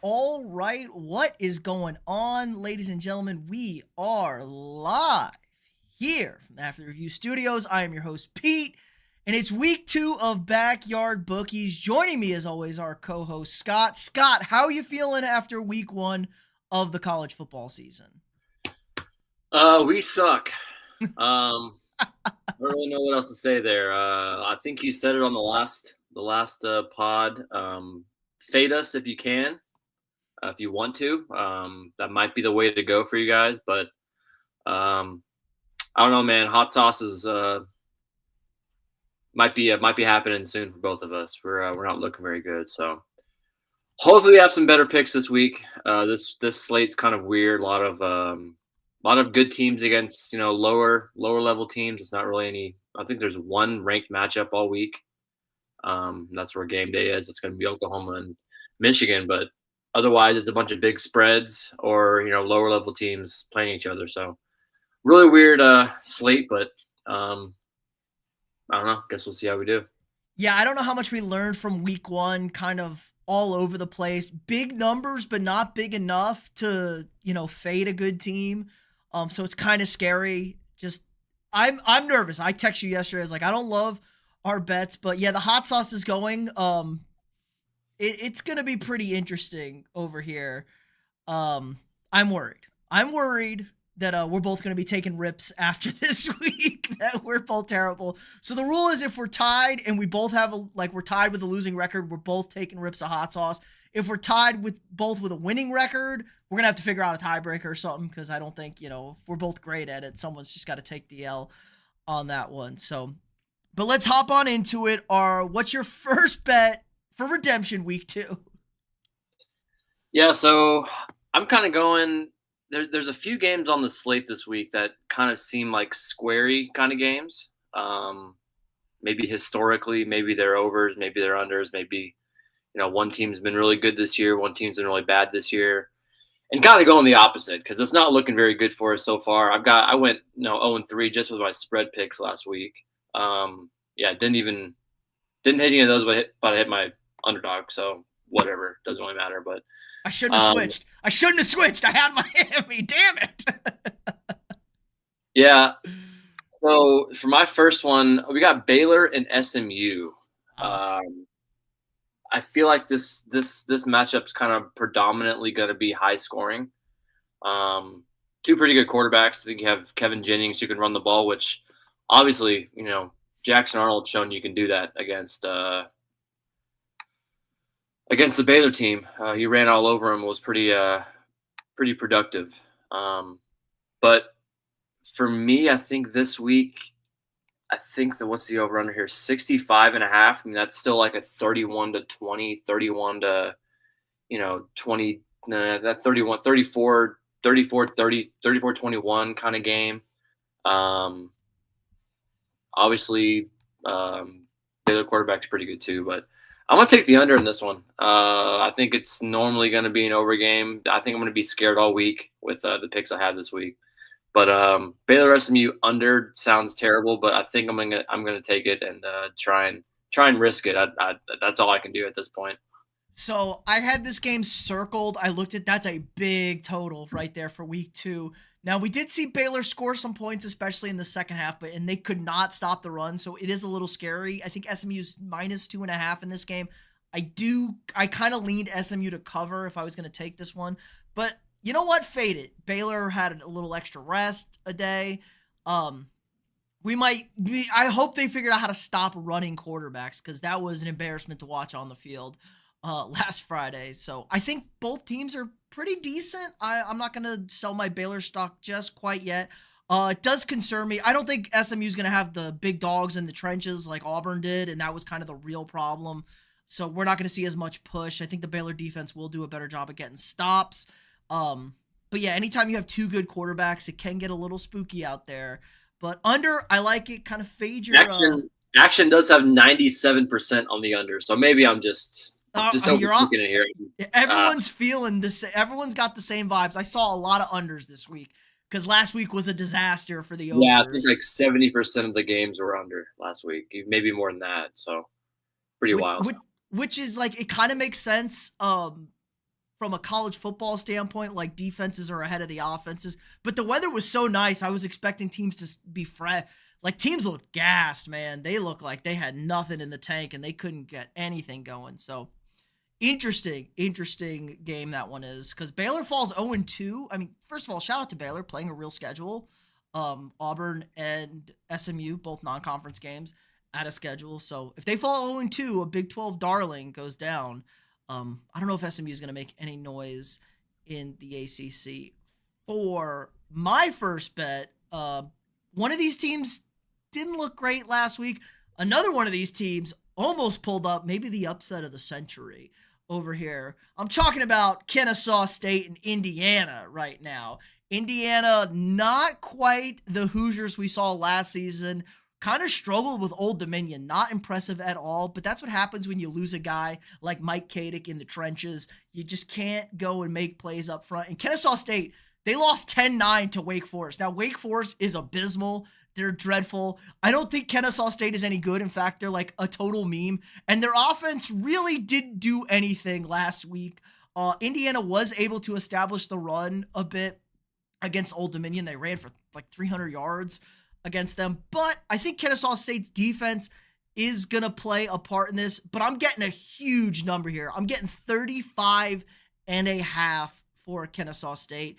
All right, what is going on, ladies and gentlemen? We are live here from the After the Review Studios. I am your host, Pete, and it's week 2 of Backyard Bookies. Joining me, as always, our co-host, Scott. Scott, how are you feeling after week 1 of the college football season? We suck. I don't really know what else to say there. I think you said it on the last pod. Fade us if you can, if you want to. That might be the way to go for you guys. But I don't know, man. Hot sauce is might be happening soon for both of us. We're not looking very good. So hopefully we have some better picks this week. This slate's kind of weird. A lot of good teams against lower level teams. It's not really any. I think there's one ranked matchup all week. That's where game day is. It's going to be Oklahoma and Michigan, but otherwise it's a bunch of big spreads or lower level teams playing each other. So really weird slate, but I don't know. Guess we'll see how we do. Yeah, I don't know how much we learned from week 1, kind of all over the place. Big numbers, but not big enough to, fade a good team. So it's kind of scary. Just I'm nervous. I texted you yesterday. I was like, I don't love our bets, but yeah, the hot sauce is going. It's gonna be pretty interesting over here. I'm worried. I'm worried that we're both gonna be taking rips after this week. That we're both terrible. So the rule is, if we're tied and we both have we're tied with a losing record, we're both taking rips of hot sauce. If we're tied with a winning record, we're gonna have to figure out a tiebreaker or something, because I don't think, if we're both great at it, someone's just got to take the L on that one. So, but let's hop on into it. What's your first bet for redemption week 2? Yeah, so I'm kind of going. There's a few games on the slate this week that kind of seem like squarey kind of games. Maybe historically, maybe they're overs, maybe they're unders, maybe one team's been really good this year, one team's been really bad this year, and kind of going the opposite because it's not looking very good for us so far. I went 0-3 just with my spread picks last week. Yeah, didn't hit any of those, but I hit my underdog, so whatever, doesn't really matter. But I shouldn't have switched. I had Miami. Damn it. yeah. So for my first one, we got Baylor and SMU. I feel like this matchup's kind of predominantly going to be high scoring. Two pretty good quarterbacks. I think you have Kevin Jennings who can run the ball, which obviously Jackson Arnold's shown you can do that against the Baylor team. He ran all over him, was pretty productive. But for me, I think this week, what's the over under here? 65.5. I mean, that's still like a 31-20, 31 to 20, that 31, 34, 34, 30, 34, 21 kind of game. Obviously, Baylor quarterback's pretty good too, but I'm going to take the under in this one. I think it's normally going to be an over game. I think I'm going to be scared all week with the picks I had this week. But Baylor SMU under sounds terrible, but I think I'm gonna take it and try and risk it. That's all I can do at this point. So I had this game circled. I looked at that's a big total right there for week 2. Now, we did see Baylor score some points, especially in the second half, and they could not stop the run, so it is a little scary. I think SMU's -2.5 in this game. I kind of leaned SMU to cover if I was going to take this one, but you know what? Fade it. Baylor had a little extra rest a day. I hope they figured out how to stop running quarterbacks, because that was an embarrassment to watch on the field last Friday. So I think both teams are pretty decent. I'm not going to sell my Baylor stock just quite yet. It does concern me. I don't think SMU is going to have the big dogs in the trenches like Auburn did, and that was kind of the real problem. So we're not going to see as much push. I think the Baylor defense will do a better job at getting stops. But yeah, anytime you have two good quarterbacks, it can get a little spooky out there. But under, I like it. Kind of fade your action does have 97% on the under, so maybe I'm just overthinking it here. Everyone's feeling this. Everyone's got the same vibes. I saw a lot of unders this week because last week was a disaster for the overs. Yeah, I think like 70% of the games were under last week, maybe more than that. So pretty wild. Which is like, it kind of makes sense. from a college football standpoint, like defenses are ahead of the offenses. But the weather was so nice. I was expecting teams to be fresh. Like teams looked gassed, man. They looked like they had nothing in the tank and they couldn't get anything going. So interesting game that one is because Baylor falls 0-2. I mean, first of all, shout out to Baylor playing a real schedule. Auburn and SMU, both non-conference games, at a schedule. So if they fall 0-2, a Big 12 darling goes down. I don't know if SMU is going to make any noise in the ACC. For my first bet, one of these teams didn't look great last week. Another one of these teams almost pulled up maybe the upset of the century over here. I'm talking about Kennesaw State and Indiana right now. Indiana, not quite the Hoosiers we saw last season. Kind of struggled with Old Dominion. Not impressive at all, but that's what happens when you lose a guy like Mike Kadick in the trenches. You just can't go and make plays up front. And Kennesaw State, they lost 10-9 to Wake Forest. Now, Wake Forest is abysmal. They're dreadful. I don't think Kennesaw State is any good. In fact, they're like a total meme. And their offense really didn't do anything last week. Indiana was able to establish the run a bit against Old Dominion. They ran for like 300 yards against them. But I think Kennesaw State's defense is going to play a part in this. But I'm getting a huge number here. I'm getting 35.5 for Kennesaw State.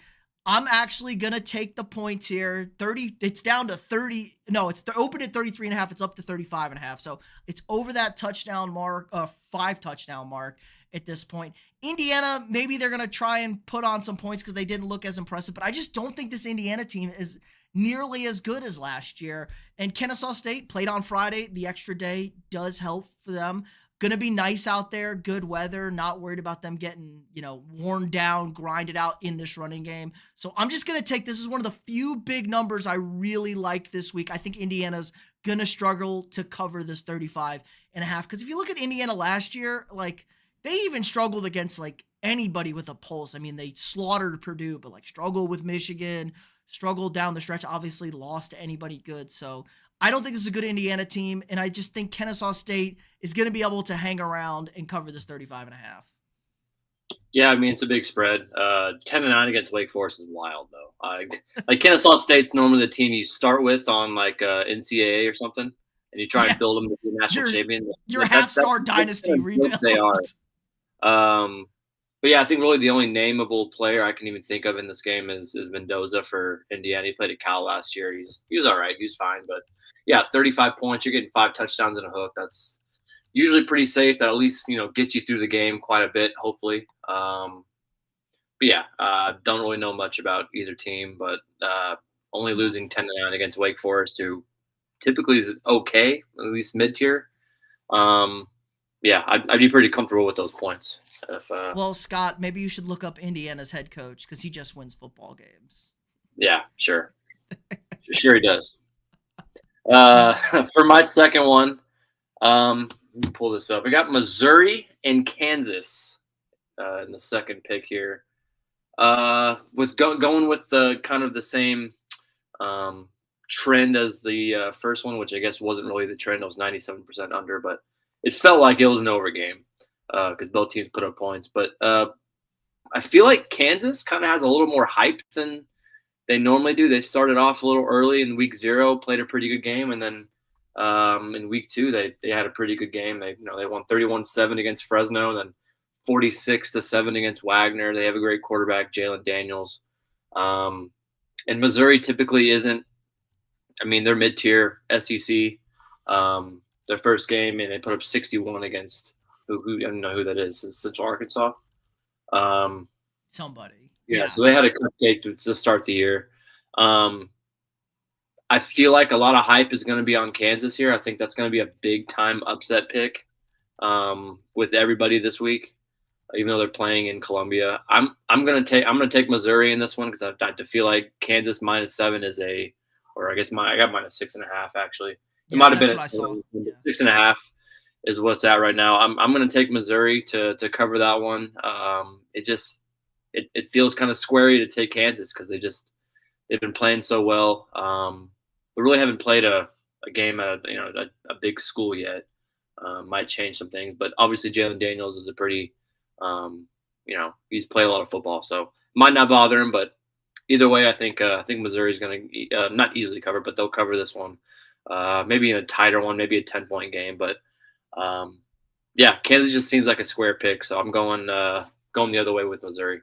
I'm actually going to take the points here. 30, it's down to 30. No, it's open at 33.5. It's up to 35.5. So it's over that touchdown mark, 5 touchdown mark at this point. Indiana, maybe they're going to try and put on some points because they didn't look as impressive, but I just don't think this Indiana team is nearly as good as last year. And Kennesaw State played on Friday. The extra day does help for them. Going to be nice out there, good weather, not worried about them getting, worn down, grinded out in this running game. So I'm just going to take, this is one of the few big numbers I really like this week. I think Indiana's going to struggle to cover this 35.5. Because if you look at Indiana last year, like they even struggled against like anybody with a pulse. I mean, they slaughtered Purdue, but like struggled with Michigan, struggled down the stretch, obviously lost to anybody good. So I don't think this is a good Indiana team, and I just think Kennesaw State is going to be able to hang around and cover this 35.5. Yeah, I mean, it's a big spread. 10-9 against Wake Forest is wild, though. Like Kennesaw State's normally the team you start with on like NCAA or something, and you try and build them to be a national champion. Your half-star dynasty rebuild. They are. But yeah, I think really the only nameable player I can even think of in this game is Mendoza for Indiana. He played at Cal last year. He was all right. He was fine. But yeah, 35 points. You're getting 5 touchdowns and a hook. That's usually pretty safe. That at least gets you through the game quite a bit, hopefully. But yeah, don't really know much about either team. But only losing 10-9 against Wake Forest, who typically is okay, at least mid-tier. Yeah, I'd be pretty comfortable with those points. Well, Scott, maybe you should look up Indiana's head coach because he just wins football games. Yeah, sure. Sure he does. For my second one, let me pull this up. I got Missouri and Kansas in the second pick here. With going with the kind of the same trend as the first one, which I guess wasn't really the trend. It was 97% under, but it felt like it was an over game because both teams put up points. But I feel like Kansas kind of has a little more hype than they normally do. They started off a little early in week 0, played a pretty good game, and then in week 2 they had a pretty good game. They won 31-7 against Fresno, then 46-7 against Wagner. They have a great quarterback, Jalen Daniels. And Missouri typically isn't. I mean, they're mid-tier SEC. Their first game, and they put up 61 against who I don't know who that is. It's Central Arkansas. Somebody. Yeah, so they had a cupcake to start the year. I feel like a lot of hype is going to be on Kansas here. I think that's going to be a big time upset pick with everybody this week, even though they're playing in Columbia. I'm going to take Missouri in this one because I feel like Kansas -7 is or I guess I got -6.5 actually. It might have been 6.5 is what's at right now. I'm going to take Missouri to cover that one. It feels kind of squarey to take Kansas because they've been playing so well. But really haven't played a game at a big school yet. Might change some things, but obviously Jalen Daniels is a pretty he's played a lot of football, so might not bother him. But either way, I think Missouri's going to not easily cover, but they'll cover this one. Maybe in a tighter one, maybe a 10-point game, but um, yeah, Kansas just seems like a square pick, so I'm going the other way with Missouri.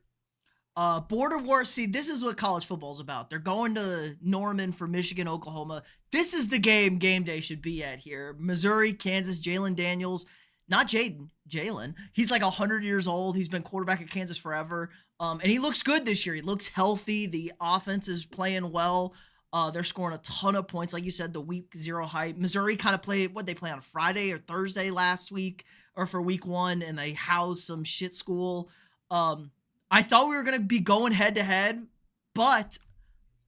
Border War. See, this is what college football is about. They're going to Norman for Michigan, Oklahoma. This is the game day should be at here. Missouri, Kansas, Jalen Daniels, not Jaden, Jalen. He's like 100 years old. He's been quarterback at Kansas forever. And he looks good this year. He looks healthy. The offense is playing well. They're scoring a ton of points. Like you said, the week 0 hype. Missouri kind of played, what they play on Friday or Thursday last week or for week 1, and they housed some shit school. I thought we were going to be going head to head, but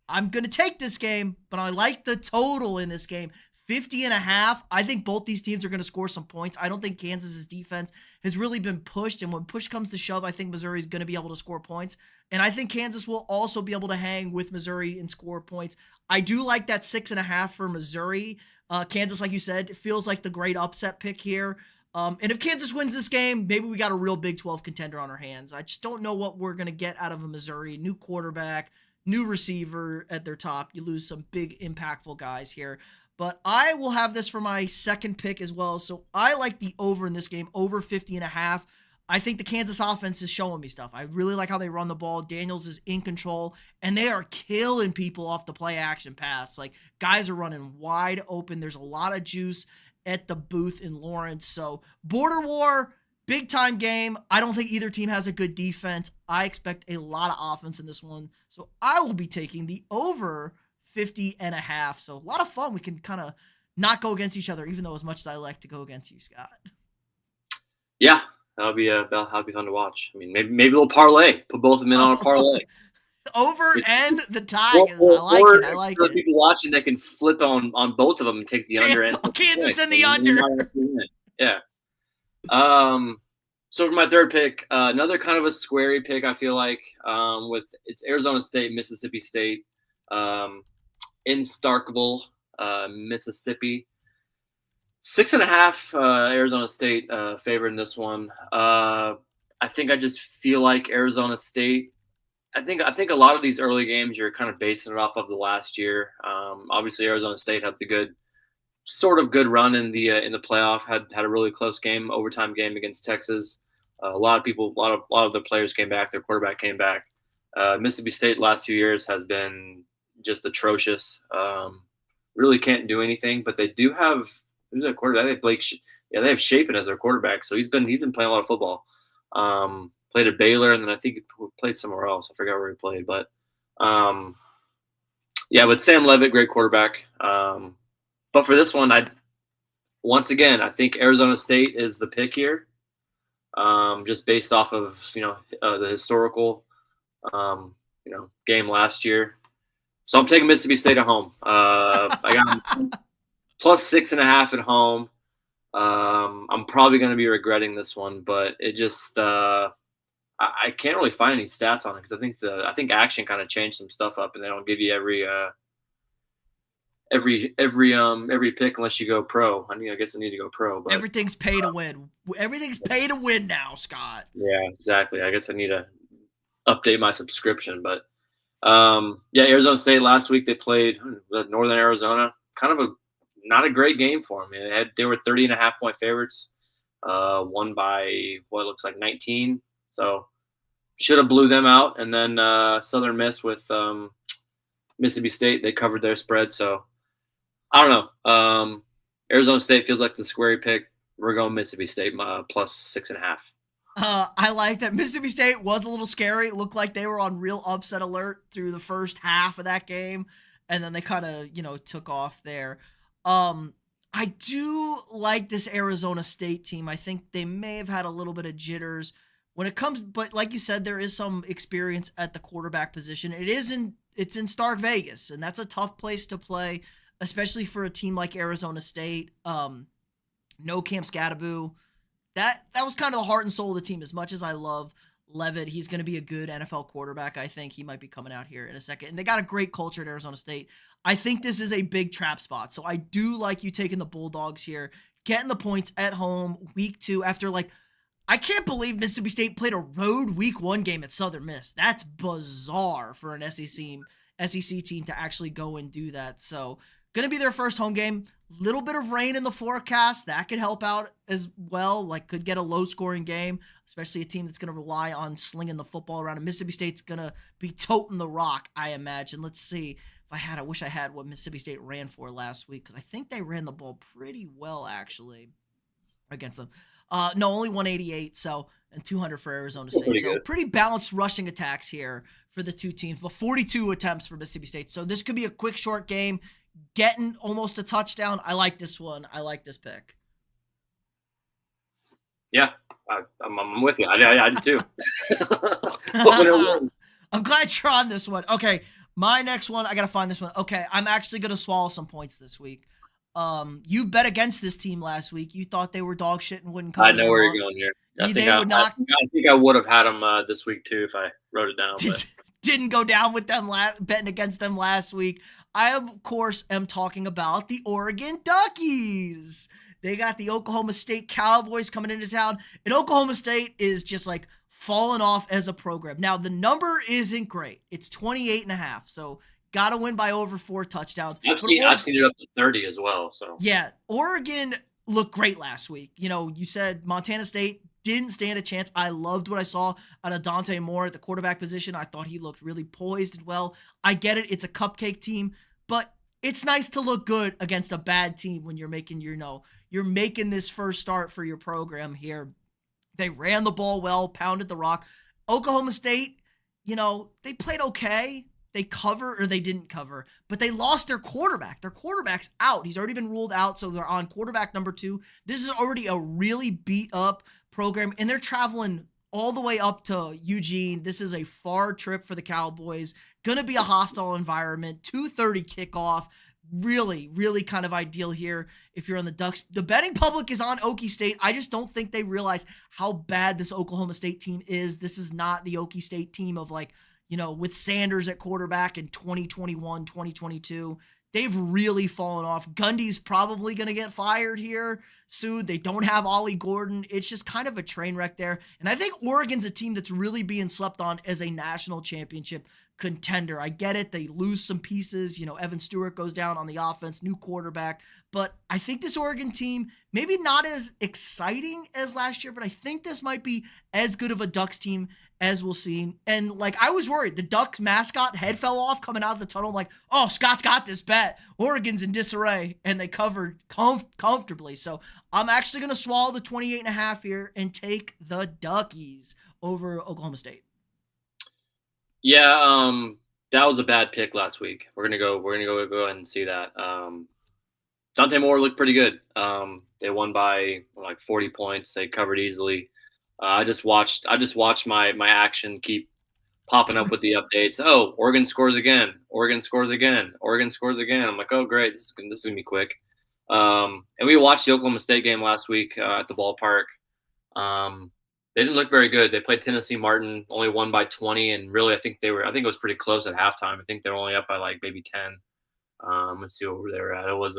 I'm going to take this game, but I like the total in this game. 50.5. I think both these teams are going to score some points. I don't think Kansas's defense has really been pushed, and when push comes to shove, I think Missouri is going to be able to score points, and I think Kansas will also be able to hang with Missouri and score points. I do like that 6.5 for Missouri. Kansas, like you said, feels like the great upset pick here. And if Kansas wins this game, maybe we got a real Big 12 contender on our hands. I just don't know what we're going to get out of a Missouri. New quarterback, new receiver at their top. You lose some big, impactful guys here. But I will have this for my second pick as well. So I like the over in this game, over 50.5. I think the Kansas offense is showing me stuff. I really like how they run the ball. Daniels is in control, and they are killing people off the play action pass. Like, guys are running wide open. There's a lot of juice at the booth in Lawrence. So border war, big time game. I don't think either team has a good defense. I expect a lot of offense in this one. So I will be taking the over 50.5. So a lot of fun. We can kind of not go against each other, even though as much as I like to go against you, Scott. Yeah, that'll be fun to watch. I mean, maybe a little parlay. Put both of them in on a parlay. Over and the Tigers. I like it. I like it. People watching that can flip on both of them and take the under. And Kansas in the under. Yeah. So for my third pick, another kind of a squarey pick, I feel like, with it's Arizona State, Mississippi State, in Starkville, Mississippi. 6.5, Arizona State favor in this one. I think I just feel like Arizona State. I think a lot of these early games you're kind of basing it off of the last year. Obviously, Arizona State had the good run in the playoff. Had a really close game, overtime game against Texas. A lot of their players came back. Their quarterback came back. Mississippi State last few years has been just atrocious. Really can't do anything. But they do have who's their quarterback? They have Blake. They have Shapen as their quarterback. So he's been playing a lot of football. Played at Baylor, and then I think he played somewhere else. I forgot where he played, but but Sam Levitt, great quarterback. But for this one, I think Arizona State is the pick here, just based off of the historical game last year. So I'm taking Mississippi State at home. I got plus 6.5 at home. I'm probably going to be regretting this one, but it just I can't really find any stats on it because I think Action kind of changed some stuff up, and they don't give you every pick unless you go pro. I guess I need to go pro. But everything's pay to win. Everything's pay to win now, Scott. Yeah, exactly. I guess I need to update my subscription. But Arizona State last week they played Northern Arizona. Kind of not a great game for them. They were 30.5-point favorites. Won by what looks like 19. So should have blew them out. And then Southern Miss with Mississippi State, they covered their spread. So I don't know. Arizona State feels like the squarey pick. We're going Mississippi State plus 6.5. I like that. Mississippi State was a little scary. It looked like they were on real upset alert through the first half of that game. And then they kind of, took off there. I do like this Arizona State team. I think they may have had a little bit of jitters when it comes, but like you said, there is some experience at the quarterback position. It's in Stark Vegas, and that's a tough place to play, especially for a team like Arizona State. No Cam Scattaboo. That was kind of the heart and soul of the team. As much as I love Levitt, he's going to be a good NFL quarterback. I think he might be coming out here in a second. And they got a great culture at Arizona State. I think this is a big trap spot. So I do like you taking the Bulldogs here, getting the points at home week 2 after I can't believe Mississippi State played a road week 1 game at Southern Miss. That's bizarre for an SEC team to actually go and do that. So, going to be their first home game. Little bit of rain in the forecast. That could help out as well. Like, could get a low scoring game, especially a team that's going to rely on slinging the football around. And Mississippi State's going to be toting the rock, I imagine. Let's see. I wish I had what Mississippi State ran for last week, because I think they ran the ball pretty well, actually, against them. No, only 188, so, and 200 for Arizona State. Pretty So good. pretty balanced rushing attacks here for the two teams, but 42 attempts for Mississippi State. So this could be a quick, short game, getting almost a touchdown. I like this one. I like this pick. Yeah, I'm with you. I do too. I'm glad you're on this one. Okay, my next one, I got to find this one. Okay, I'm actually going to swallow some points this week. You bet against this team last week. You thought they were dog shit and wouldn't come. I know where you're going here. I think I would have had them this week too if I wrote it down. But didn't go down with them betting against them last week. I, of course, am talking about the Oregon Duckies. They got the Oklahoma State Cowboys coming into town, and Oklahoma State is just like falling off as a program. Now, the number isn't great. It's 28.5, so got to win by over 4 touchdowns. I've seen it up to 30 as well. So yeah, Oregon looked great last week. You know, you said Montana State didn't stand a chance. I loved what I saw out of Dante Moore at the quarterback position. I thought he looked really poised and well. I get it. It's a cupcake team, but it's nice to look good against a bad team when you're making you're making this first start for your program here. They ran the ball well, pounded the rock. Oklahoma State, they played okay. They didn't cover, but they lost their quarterback. Their quarterback's out. He's already been ruled out, so they're on quarterback number 2. This is already a really beat up program, and they're traveling all the way up to Eugene. This is a far trip for the Cowboys. Gonna be a hostile environment. 2:30 kickoff. Really, really kind of ideal here if you're on the Ducks. The betting public is on Okie State. I just don't think they realize how bad this Oklahoma State team is. This is not the Okie State team of with Sanders at quarterback in 2021, 2022. They've really fallen off. Gundy's probably going to get fired here soon. They don't have Ollie Gordon. It's just kind of a train wreck there. And I think Oregon's a team that's really being slept on as a national championship contender. I get it. They lose some pieces. Evan Stewart goes down on the offense, new quarterback. But I think this Oregon team, maybe not as exciting as last year, but I think this might be as good of a Ducks team as we'll see. And I was worried. The Ducks mascot head fell off coming out of the tunnel. I'm like, oh, Scott's got this bet. Oregon's in disarray. And they covered comfortably. So I'm actually going to swallow the 28.5 here and take the Duckies over Oklahoma State. Yeah, that was a bad pick last week. We're gonna go ahead and see that. Dante Moore looked pretty good. They won by 40 points. They covered easily. I just watched my action keep popping up with the updates. Oh, Oregon scores again. Oregon scores again. Oregon scores again. I'm like, oh great, this is gonna be quick. And we watched the Oklahoma State game last week at the ballpark. They didn't look very good. They played Tennessee Martin, only won by 20, and really, I think it was pretty close at halftime. I think they were only up by maybe 10. Let's see what they were at. It was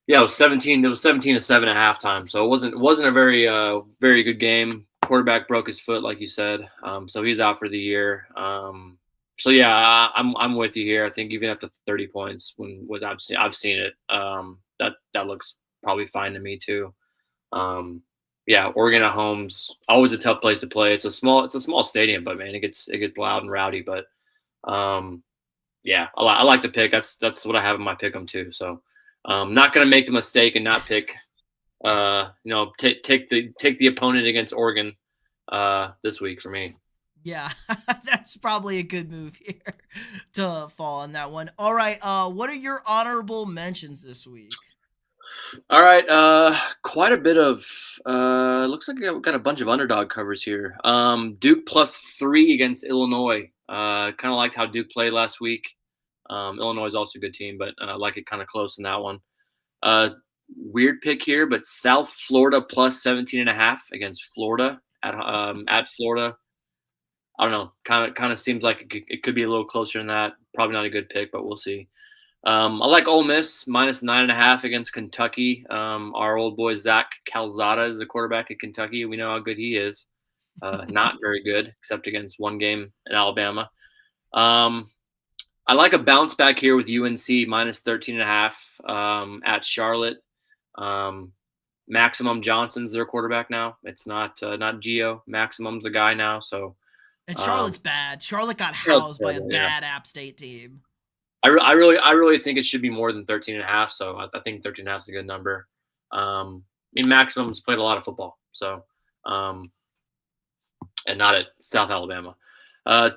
it was 17. It was 17-7 at halftime. So it wasn't a very very good game. Quarterback broke his foot, like you said. So he's out for the year. So yeah, I'm with you here. I think even up to 30 points when I've seen it. That looks probably fine to me too. Yeah, Oregon at home's always a tough place to play. It's a small stadium, but man, it gets loud and rowdy. But yeah, I like to pick. That's what I have in my pick 'em too. So not gonna make the mistake and not pick. Take the opponent against Oregon this week for me. Yeah, that's probably a good move here to fall on that one. All right, what are your honorable mentions this week? All right, quite a bit of looks like I've got a bunch of underdog covers here. Duke +3 against Illinois. Kind of liked how Duke played last week. Illinois is also a good team, but I like it kind of close in that one. Weird pick here, but South Florida +17.5 against Florida at Florida. I don't know. Kind of seems like it could be a little closer than that. Probably not a good pick, but we'll see. I like Ole Miss -9.5 against Kentucky. Our old boy Zach Calzada is the quarterback at Kentucky. We know how good he is. Not very good, except against one game in Alabama. Um, I like a bounce back here with UNC -13.5 at Charlotte. Um, Maximum Johnson's their quarterback now. It's not Geo. Maximum's the guy now. So And um, Charlotte's bad. Charlotte got Charlotte's housed by a terrible, yeah. bad App State team. I really think it should be more than 13.5. So I think 13.5 is a good number. Maximum's played a lot of football. So um, and not at South Alabama.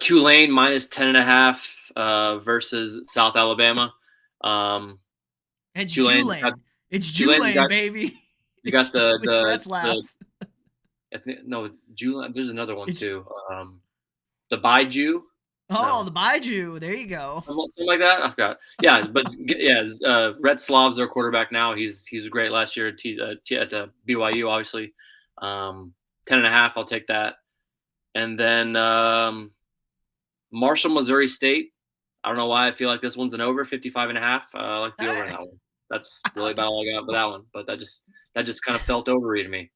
Tulane -10.5 versus South Alabama. Um, It's Tulane got Julane. It's Tulane Julane, got baby. you It's got Julane Retzlaff. I think no Tulane. There's another one It's too. The Baiju. oh, No, the Baiju. There you go. something like that. I forgot. Yeah, but yeah, Red Slav's their quarterback now. He's great last year at BYU, obviously. 10.5. I'll take that. And then Marshall, Missouri State. I don't know why I feel like this one's an over 55.5. I like the over in Hey, that one. That's really about all I got for that one. But that just kind of felt overy to me.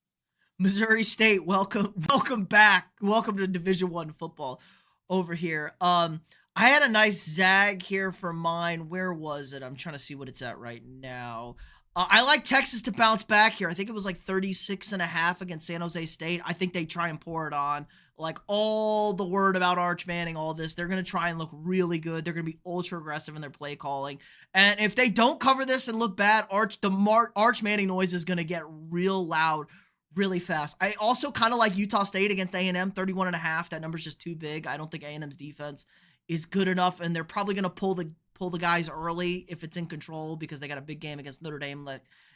Missouri State, welcome back. Welcome to Division 1 football over here. I had a nice zag here for mine. Where was it? I'm trying to see what it's at right now. I like Texas to bounce back here. I think it was like 36.5 against San Jose State. I think they try and pour it on. Like all the word about Arch Manning, all this, they're going to try and look really good. They're going to be ultra aggressive in their play calling. And if they don't cover this and look bad, Arch Manning noise is going to get real loud really fast. I also kind of like Utah State against A&M, 31.5. That number's just too big. I don't think A&M's defense is good enough, and they're probably going to pull the guys early if it's in control because they got a big game against Notre Dame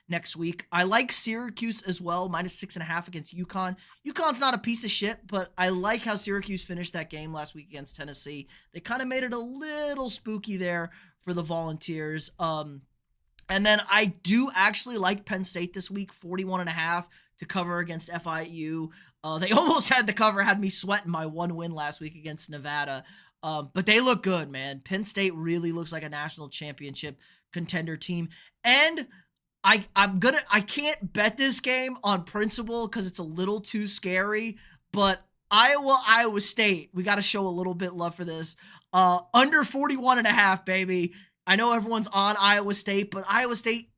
next week. I like Syracuse as well, -6.5 against UConn. UConn's not a piece of shit, but I like how Syracuse finished that game last week against Tennessee. They kind of made it a little spooky there for the Volunteers. And then I do actually like Penn State this week, 41.5 to cover against FIU. They almost had the cover, had me sweating my one win last week against Nevada. But they look good, man. Penn State really looks like a national championship contender team. And I can't bet this game on principle because it's a little too scary, but Iowa State, we got to show a little bit love for this. Under 41.5, baby. I know everyone's on Iowa State, but Iowa State,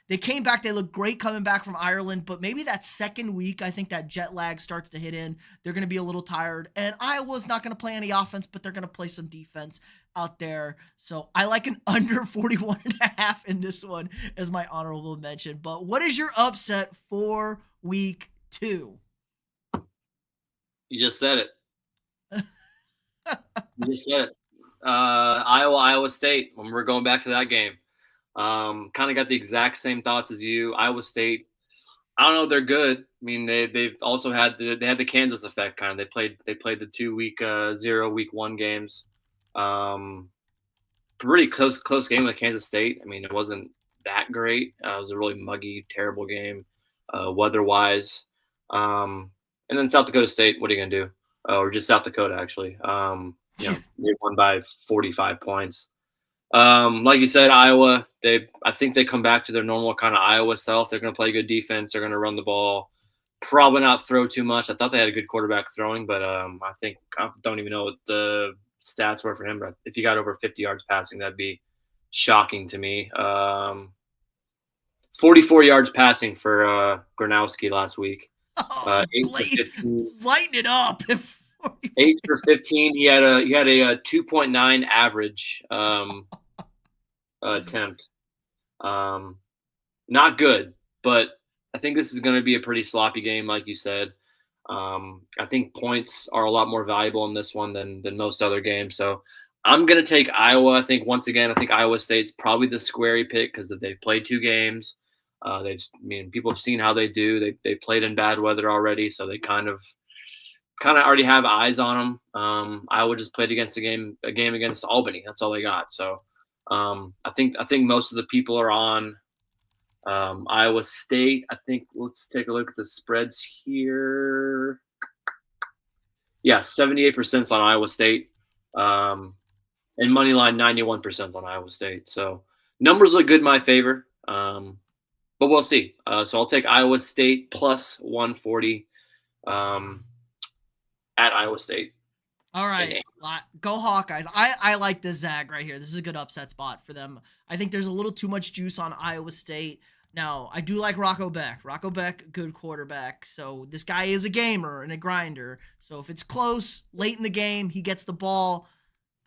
they came back. They look great coming back from Ireland, but maybe that second week, I think that jet lag starts to hit in. They're going to be a little tired, and Iowa's not going to play any offense, but they're going to play some defense out there. So I like an under 41.5 in this one as my honorable mention. But what is your upset for week 2? You just said it. You just said it. Iowa State. When we're going back to that game, kind of got the exact same thoughts as you. Iowa State. I don't know. They're good. I mean, they've also had the Kansas effect. Kind of. They played the 2-week 0 week 1 games. Pretty close game with Kansas State. I mean, it wasn't that great. It was a really muggy, terrible game, weather-wise. And then South Dakota State. What are you gonna do? Or just South Dakota, actually. They won by 45 points. Like you said, Iowa. I think they come back to their normal kind of Iowa self. They're gonna play good defense. They're gonna run the ball. Probably not throw too much. I thought they had a good quarterback throwing, but I don't even know what the stats were for him. But if he got over 50 yards passing, that'd be shocking to me. 44 yards passing for Gronowski last week. Oh, 8 for 15. lighten it up. 8 for 15. He had a 2.9 average attempt. Not good, but I think this is going to be a pretty sloppy game, like you said. I think points are a lot more valuable in this one than most other games. So I'm going to take Iowa. I think Iowa State's probably the squarey pick because they've played 2 games. People have seen how they do. They played in bad weather already, so they kind of already have eyes on them. Iowa just played against a game against Albany. That's all they got. So I think most of the people are on Iowa State. I think let's take a look at the spreads here. Yeah, 78% on Iowa State. and money line 91% on Iowa State. So numbers look good in my favor, but we'll see. So I'll take Iowa State plus 140 um, at Iowa State. All And right. Go Hawkeyes. I like this Zag right here. This is a good upset spot for them. I think there's a little too much juice on Iowa State. Now, I do like Rocco Beck. Rocco Beck, good quarterback. So this guy is a gamer and a grinder. So if it's close, late in the game, he gets the ball,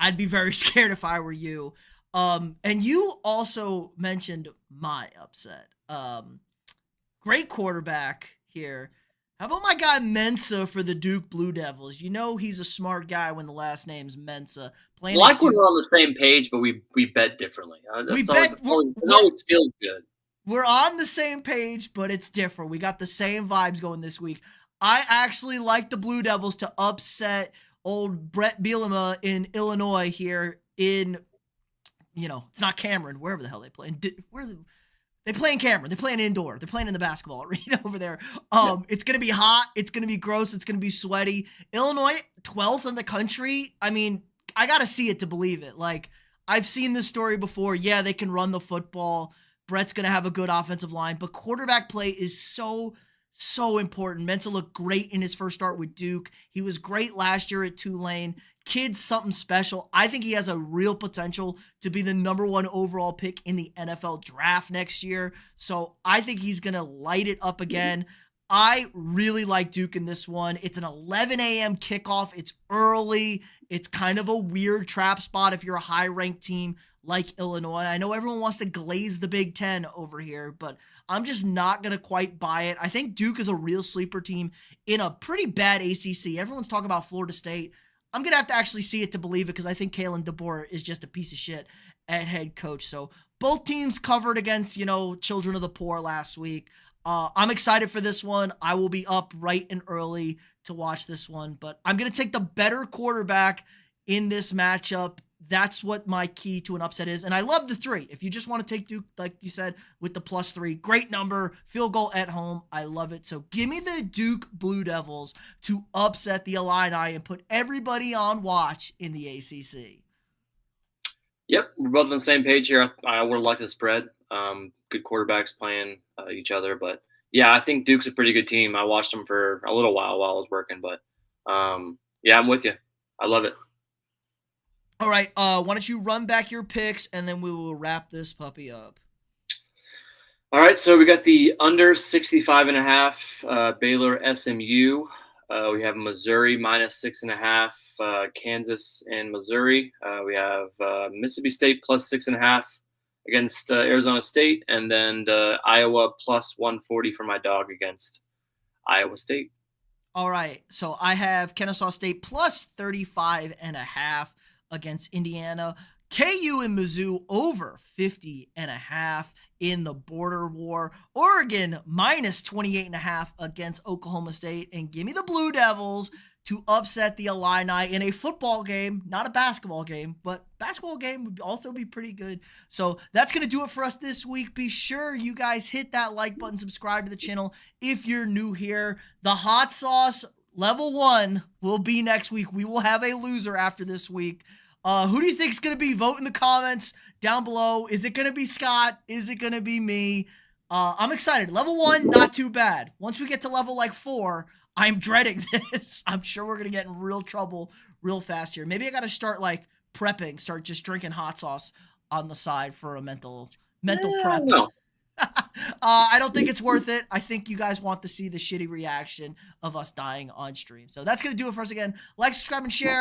I'd be very scared if I were you. And you also mentioned my upset. Great quarterback here. How about my guy Mensa for the Duke Blue Devils? You know he's a smart guy when the last name's Mensa. Playing at like when Duke. we're on the same page, but we bet differently. We That's always, bet it always feels good. we're on the same page, but it's different. We got the same vibes going this week. I actually like the Blue Devils to upset old Brett Bielema in Illinois here in, it's not Cameron, wherever the hell they play. They play in Cameron. They're playing indoor. They're playing in the basketball arena over there. It's going to be hot. It's going to be gross. It's going to be sweaty. Illinois, 12th in the country. I mean, I got to see it to believe it. Like, I've seen this story before. Yeah, they can run the football. Brett's going to have a good offensive line, but quarterback play is so important. Mensa looked great in his first start with Duke. He was great last year at Tulane. Kid's something special. I think he has a real potential to be the number 1 overall pick in the NFL draft next year. So I think he's going to light it up again. I really like Duke in this one. It's an 11 a.m. kickoff. It's early. It's kind of a weird trap spot if you're a high-ranked team like Illinois. I know everyone wants to glaze the Big Ten over here, but I'm just not going to quite buy it. I think Duke is a real sleeper team in a pretty bad ACC. Everyone's talking about Florida State. I'm going to have to actually see it to believe it because I think Kalen DeBoer is just a piece of shit at head coach. So both teams covered against, children of the poor last week. I'm excited for this one. I will be up bright and early to watch this one, but I'm going to take the better quarterback in this matchup. That's what my key to an upset is. And I love the 3. If you just want to take Duke, like you said, with the +3, great number, field goal at home. I love it. So give me the Duke Blue Devils to upset the Illini and put everybody on watch in the ACC. Yep, we're both on the same page here. I would like the spread. Good quarterbacks playing each other, but yeah, I think Duke's a pretty good team. I watched them for a little while I was working, but yeah, I'm with you. I love it. All right, why don't you run back your picks, and then we will wrap this puppy up. All right, so we got the under 65.5 Baylor SMU. We have Missouri -6.5, Kansas and Missouri. We have Mississippi State +6.5 against Arizona State, and then Iowa +140 for my dog against Iowa State. All right, so I have Kennesaw State +35.5 against Indiana. KU and Mizzou over 50.5 in the border war. Oregon -28.5 against Oklahoma State. And give me the Blue Devils to upset the Illini in a football game, not a basketball game, but basketball game would also be pretty good. So that's going to do it for us this week. Be sure you guys hit that like button, subscribe to the channel if you're new here. The hot sauce level 1 will be next week. We will have a loser after this week. Who do you think is going to be? Vote in the comments down below. Is it going to be Scott? Is it going to be me? I'm excited. Level 1, not too bad. Once we get to level 4, I'm dreading this. I'm sure we're going to get in real trouble real fast here. Maybe I got to start prepping, start just drinking hot sauce on the side for a mental prep. No. I don't think it's worth it. I think you guys want to see the shitty reaction of us dying on stream. So that's going to do it for us again. Like, subscribe, and share.